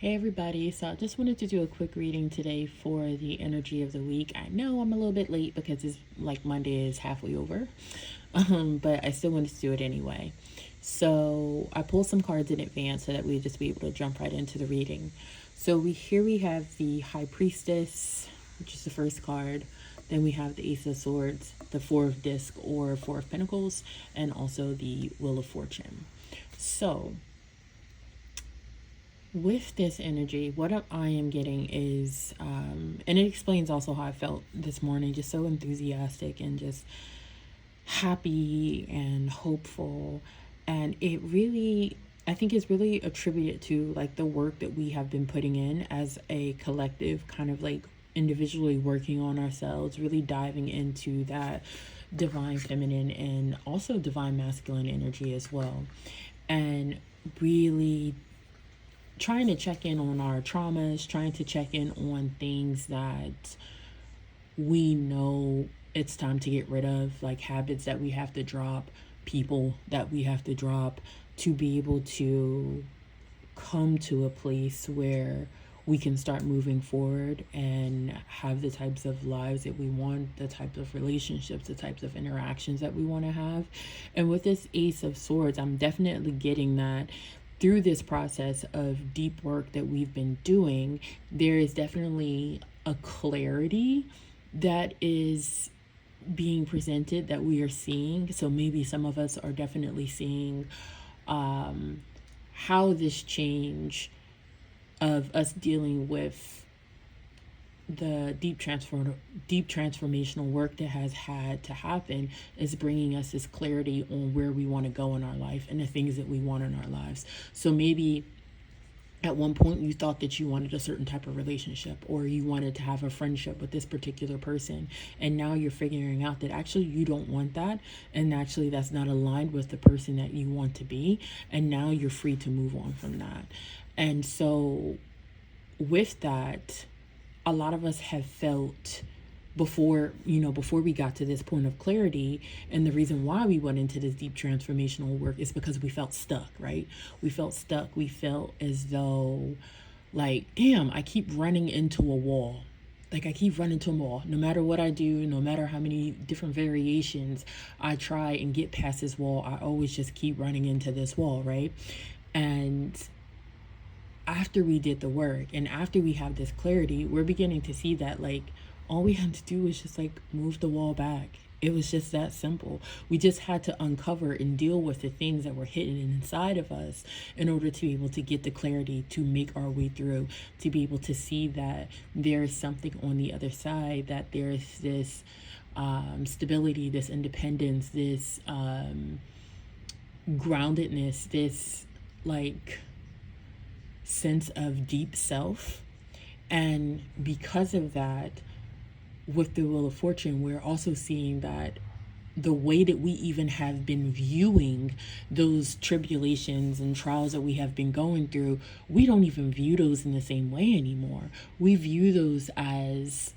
Hey everybody, so I just wanted to do a quick reading today for the energy of the week. I know I'm a little bit late because it's like Monday is halfway over, but I still wanted to do it anyway. So I pulled some cards in advance so that we'd just be able to jump right into the reading. So we have the High Priestess, which is the first card. Then we have the Ace of Swords, the Four of Disc or Four of Pentacles, and also the Wheel of Fortune. So with this energy, what I am getting is, and it explains also how I felt this morning, just so enthusiastic and just happy and hopeful. And it really, I think it's really attributed to like the work that we have been putting in as a collective, kind of like individually working on ourselves, really diving into that divine feminine and also divine masculine energy as well. And really trying to check in on our traumas, trying to check in on things that we know it's time to get rid of, like habits that we have to drop, people that we have to drop to be able to come to a place where we can start moving forward and have the types of lives that we want, the types of relationships, the types of interactions that we want to have. And with this Ace of Swords, I'm definitely getting that through this process of deep work that we've been doing, there is definitely a clarity that is being presented that we are seeing. So maybe some of us are definitely seeing how this change of us dealing with the deep transformational work that has had to happen is bringing us this clarity on where we want to go in our life and the things that we want in our lives. So maybe at one point you thought that you wanted a certain type of relationship or you wanted to have a friendship with this particular person, and now you're figuring out that actually you don't want that, and actually that's not aligned with the person that you want to be, and now you're free to move on from that. And so with that, a lot of us have felt before we got to this point of clarity, and the reason why we went into this deep transformational work is because we felt stuck, right? We felt stuck. We felt as though, like, damn, I keep running into a wall. Like, I keep running to a wall. No matter what I do, no matter how many different variations I try and get past this wall, I always just keep running into this wall, right? And after we did the work and after we have this clarity, we're beginning to see that, like, all we had to do was just like move the wall back. It was just that simple. We just had to uncover and deal with the things that were hidden inside of us in order to be able to get the clarity to make our way through, to be able to see that there is something on the other side, that there is this stability, this independence, this groundedness, this like sense of deep self. And because of that, with the Wheel of Fortune, we're also seeing that the way that we even have been viewing those tribulations and trials that we have been going through, we don't even view those in the same way anymore. We view those as,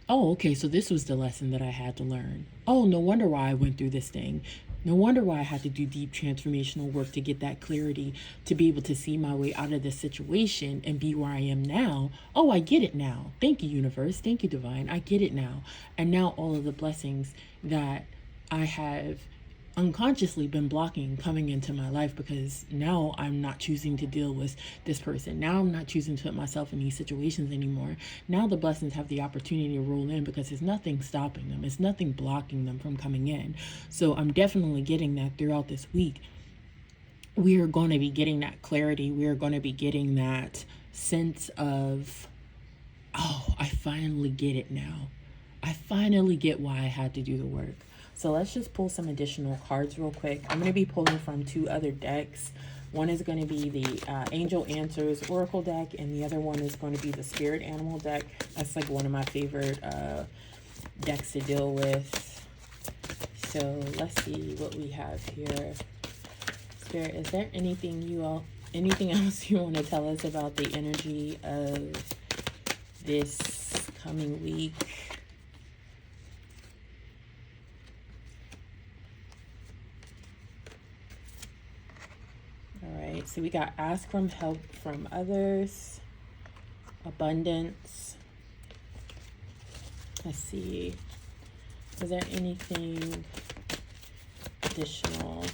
oh, okay, so this was the lesson that I had to learn. Oh, no wonder why I went through this thing. No wonder why I had to do deep transformational work to get that clarity, to be able to see my way out of this situation and be where I am now. Oh, I get it now. Thank you, universe. Thank you, divine. I get it now. And now all of the blessings that I have unconsciously been blocking coming into my life, because now I'm not choosing to deal with this person. Now I'm not choosing to put myself in these situations anymore. Now the blessings have the opportunity to roll in because there's nothing stopping them. It's nothing blocking them from coming in. So I'm definitely getting that throughout this week. We are going to be getting that clarity. We are going to be getting that sense of, oh, I finally get it now. I finally get why I had to do the work. So let's just pull some additional cards real quick. I'm going to be pulling from two other decks. One is going to be the Angel Answers Oracle deck, and the other one is going to be the Spirit Animal deck. That's like one of my favorite decks to deal with. So let's see what we have here. Spirit, is there anything else you want to tell us about the energy of this coming week? All right. right, so we got ask from help from others, abundance. Let's see. Is there anything additional?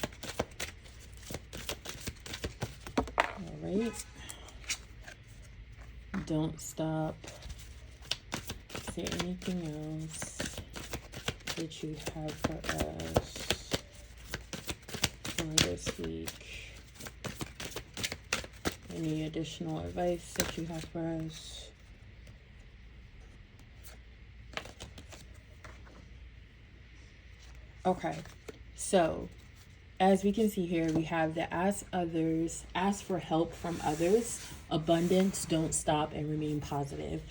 All right. Don't stop. Is there anything else that you have for us for this week? Any additional advice that you have for us? Okay, so as we can see here, we have the ask for help from others, abundance, don't stop, and remain positive.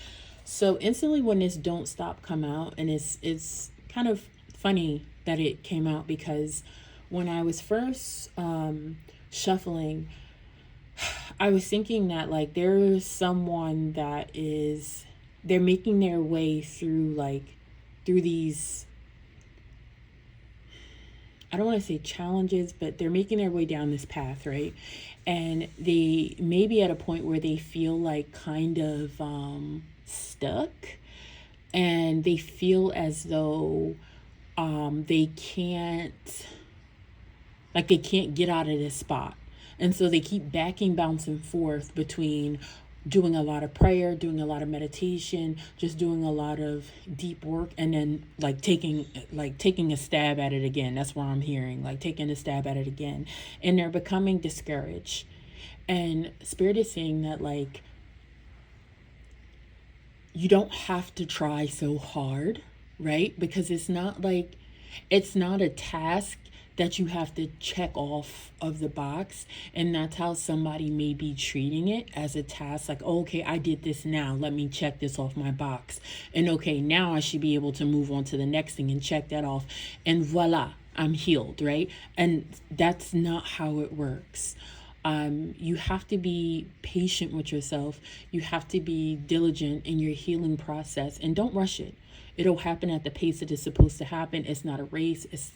So instantly when this don't stop come out, and it's kind of funny that it came out, because when I was first shuffling, I was thinking that like there's someone that they're making their way through these, I don't want to say challenges, but they're making their way down this path, right? And they may be at a point where they feel like kind of stuck, and they feel as though they can't get out of this spot. And so they keep bouncing forth between doing a lot of prayer, doing a lot of meditation, just doing a lot of deep work, and then taking a stab at it again. That's what I'm hearing, taking a stab at it again. And they're becoming discouraged. And Spirit is saying that you don't have to try so hard, right? Because it's not a task that you have to check off of the box. And that's how somebody may be treating it, as a task. Okay, I did this, now let me check this off my box. And okay, now I should be able to move on to the next thing and check that off. And voila, I'm healed, right? And that's not how it works. You have to be patient with yourself. You have to be diligent in your healing process, and don't rush it. It'll happen at the pace that it's supposed to happen. It's not a race. It's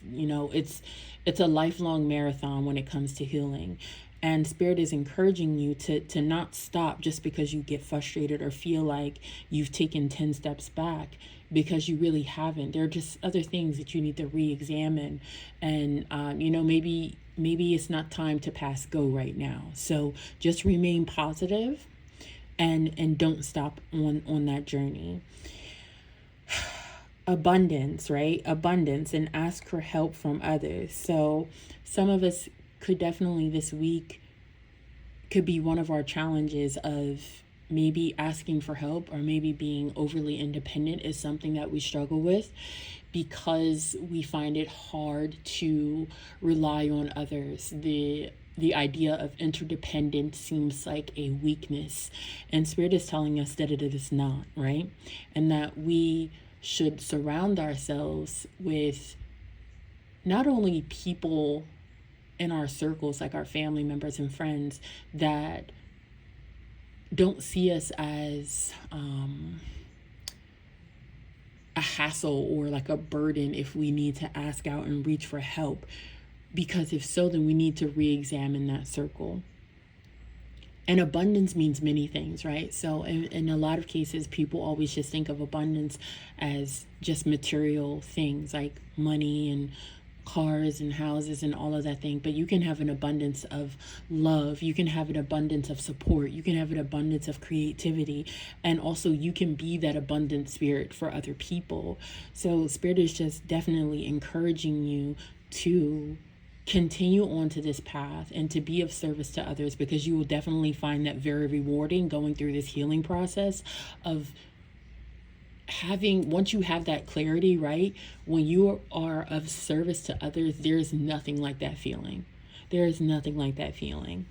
a lifelong marathon when it comes to healing. And Spirit is encouraging you to not stop just because you get frustrated or feel like you've taken 10 steps back, because you really haven't. There are just other things that you need to re-examine. And, maybe it's not time to pass go right now. So just remain positive and don't stop on that journey. Abundance, right? Abundance, and ask for help from others. So some of us could definitely this week could be one of our challenges of maybe asking for help, or maybe being overly independent is something that we struggle with, because we find it hard to rely on others. The idea of interdependence seems like a weakness, and Spirit is telling us that it is not, right? And that we should surround ourselves with not only people in our circles, like our family members and friends, that don't see us as a hassle or like a burden if we need to ask out and reach for help. Because if so, then we need to re-examine that circle. And abundance means many things, right? So in a lot of cases, people always just think of abundance as just material things like money and cars and houses and all of that thing. But you can have an abundance of love. You can have an abundance of support. You can have an abundance of creativity. And also you can be that abundant spirit for other people. So Spirit is just definitely encouraging you to continue on to this path and to be of service to others, because you will definitely find that very rewarding going through this healing process of having, once you have that clarity, right? When you are of service to others, there's nothing like that feeling. There is nothing like that feeling.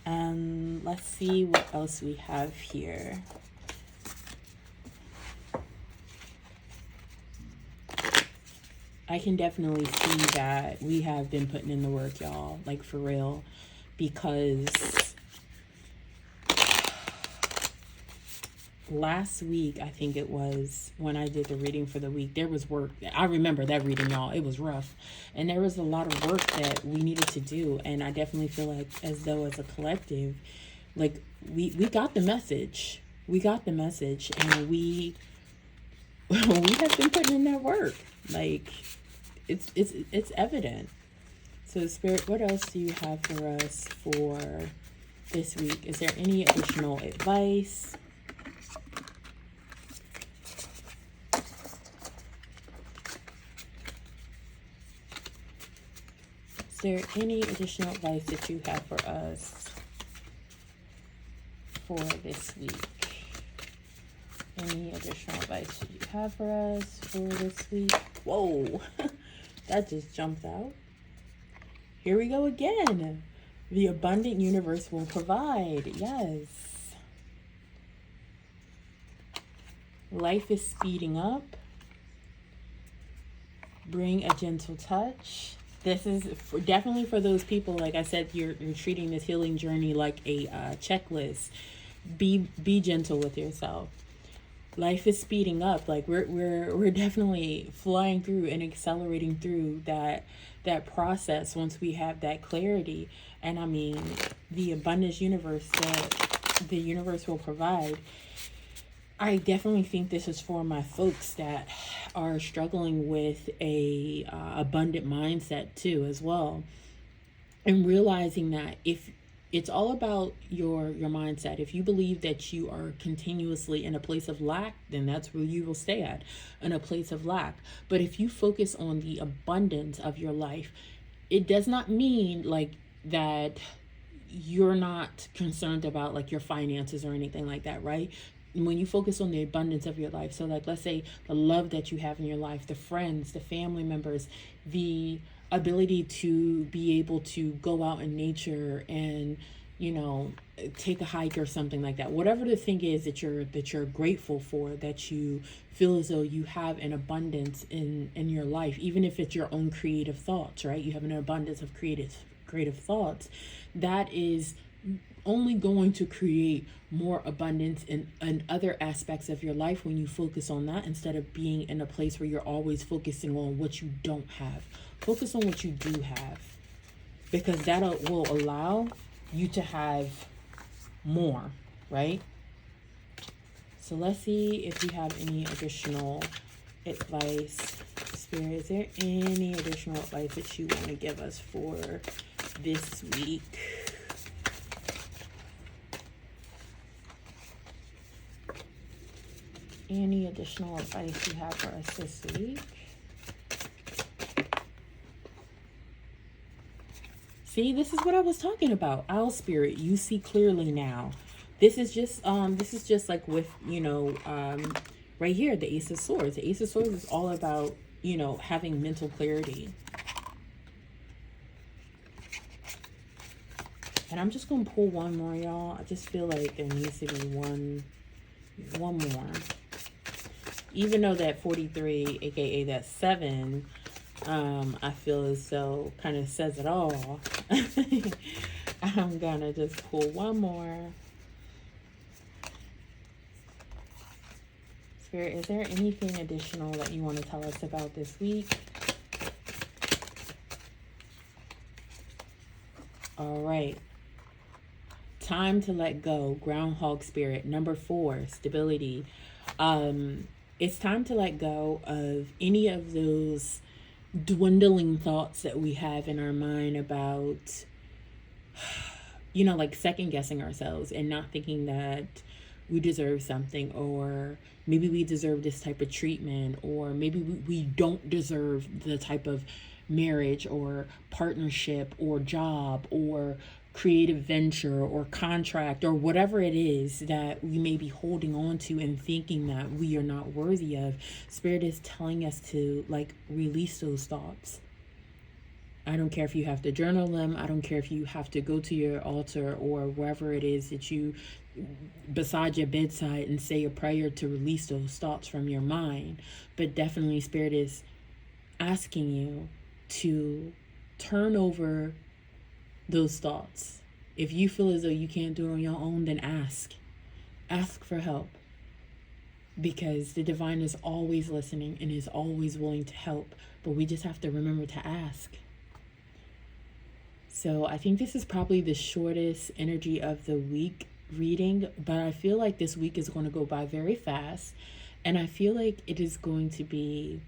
Let's see what else we have here. I can definitely see that we have been putting in the work, y'all, like for real, because last week, I think it was, when I did the reading for the week, there was work. I remember that reading, y'all. It was rough. And there was a lot of work that we needed to do. And I definitely feel like, as though as a collective, like, we got the message. We got the message. And we have been putting in that work. Like, it's evident. So, Spirit, what else do you have for us for this week? Is there any additional advice? Is there any additional advice that you have for us for this week? Any additional advice that you have for us for this week? Whoa, that just jumped out. Here we go again. The abundant universe will provide. Yes. Life is speeding up. Bring a gentle touch. This is definitely for those people, like I said, you're treating this healing journey like a checklist. Be gentle with yourself. Life is speeding up. Like we're definitely flying through and accelerating through that process once we have that clarity. And I mean, the abundance universe that the universe will provide. I definitely think this is for my folks that are struggling with a abundant mindset too, as well. And realizing that if it's all about your mindset. If you believe that you are continuously in a place of lack, then that's where you will stay at, in a place of lack. But if you focus on the abundance of your life, it does not mean like that you're not concerned about like your finances or anything like that, right? When you focus on the abundance of your life, so like let's say the love that you have in your life, the friends, the family members, the ability to be able to go out in nature and, you know, take a hike or something like that, whatever the thing is that you're grateful for, that you feel as though you have an abundance in your life, even if it's your own creative thoughts, right? You have an abundance of creative thoughts. That is only going to create more abundance in other aspects of your life when you focus on that, instead of being in a place where you're always focusing on what you don't have. Focus on what you do have, because that will allow you to have more, right? So let's see if you have any additional advice. Spirit, is there any additional advice that you want to give us for this week? Any additional advice you have for us this week? See, this is what I was talking about. Owl Spirit, you see clearly now. This is just like with, you know, right here, the Ace of Swords. The Ace of Swords is all about, you know, having mental clarity. And I'm just going to pull one more, y'all. I just feel like there needs to be one more. Even though that 43, aka that 7, I feel as though kind of says it all. I'm gonna just pull one more. Spirit, is there anything additional that you want to tell us about this week? All right. Time to let go. Groundhog Spirit. Number 4, stability. It's time to let go of any of those dwindling thoughts that we have in our mind about, you know, like second guessing ourselves and not thinking that we deserve something, or maybe we deserve this type of treatment, or maybe we don't deserve the type of marriage or partnership or job or creative venture or contract or whatever it is that we may be holding on to and thinking that we are not worthy of. Spirit is telling us to like release those thoughts. I don't care if you have to journal them. I don't care if you have to go to your altar or wherever it is that you, beside your bedside, and say a prayer to release those thoughts from your mind. But definitely Spirit is asking you to turn over those thoughts. If you feel as though you can't do it on your own, then ask for help. because the divine is always listening and is always willing to help, but we just have to remember to ask. So I think this is probably the shortest energy of the week reading, but I feel like this week is going to go by very fast, and I feel like it is going to be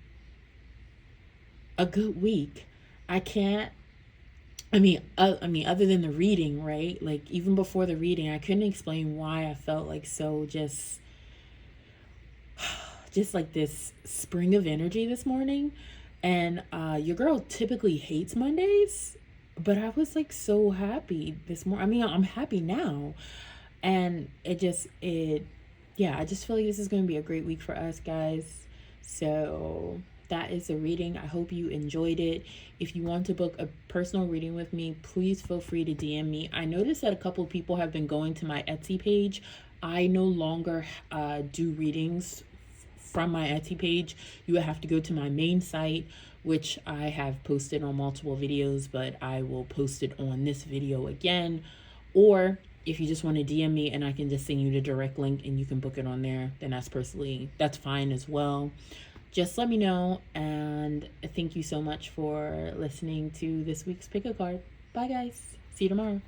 a good week. I can't other than the reading, right? Like, even before the reading, I couldn't explain why I felt like so just like this spring of energy this morning. And your girl typically hates Mondays, but I was like so happy this morning. I mean, I'm happy now. And yeah, I just feel like this is going to be a great week for us, guys. So that is the reading. I hope you enjoyed it. If you want to book a personal reading with me, please feel free to DM me. I noticed that a couple of people have been going to my Etsy page. I no longer do readings from my Etsy page. You would have to go to my main site, which I have posted on multiple videos, but I will post it on this video again. Or if you just want to DM me and I can just send you the direct link and you can book it on there, then that's fine as well. Just let me know, and thank you so much for listening to this week's Pick a Card. Bye, guys. See you tomorrow.